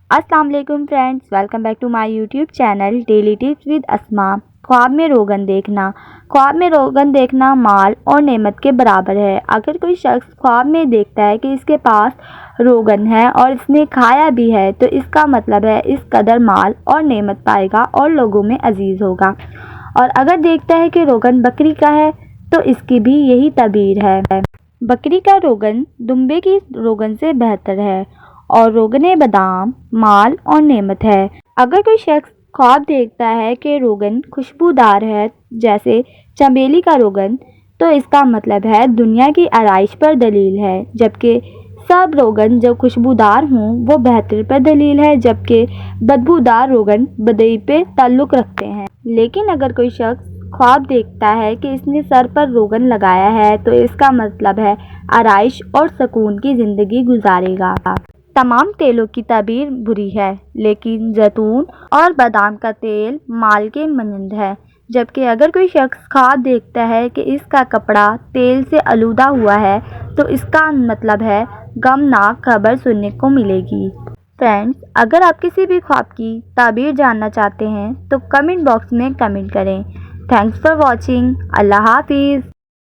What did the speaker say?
अस्सलाम वालेकुम friends, welcome back to my YouTube channel daily tips with Asma. ख्वाब में रोगन देखना। ख्वाब में रोगन देखना माल और नेमत के बराबर है। अगर कोई शख्स ख्वाब में देखता है कि इसके पास रोगन है और इसने खाया भी है तो इसका मतलब है इस कदर माल और नेमत पाएगा और लोगों में अजीज़ होगा। और अगर देखता है कि रोगन बकरी का है तो इसकी भी यही तबीर है। बकरी का रोगन दुम्बे की रोगन से बेहतर है और रोगने बादाम माल और नेमत है। अगर कोई शख्स ख्वाब देखता है कि रोगन खुशबूदार है जैसे चमेली का रोगन तो इसका मतलब है दुनिया की आराइश पर दलील है, जबकि सब रोगन जो खुशबूदार हों वो बेहतर पर दलील है, जबकि बदबूदार रोगन बदई पे ताल्लुक़ रखते हैं। लेकिन अगर कोई शख्स ख्वाब देखता है कि इसने सर पर रोगन लगाया है तो इसका मतलब है आराइश और सुकून की ज़िंदगी गुजारेगा। तमाम तेलों की ताबीर बुरी है, लेकिन जैतून और बादाम का तेल माल के मानंद है। जबकि अगर कोई शख्स ख्वाब देखता है कि इसका कपड़ा तेल से आलूदा हुआ है तो इसका मतलब है गमनाक खबर सुनने को मिलेगी। फ्रेंड्स, अगर आप किसी भी ख्वाब की ताबीर जानना चाहते हैं तो कमेंट बॉक्स में कमेंट करें। Thanks for watching. अल्लाह हाफिज़।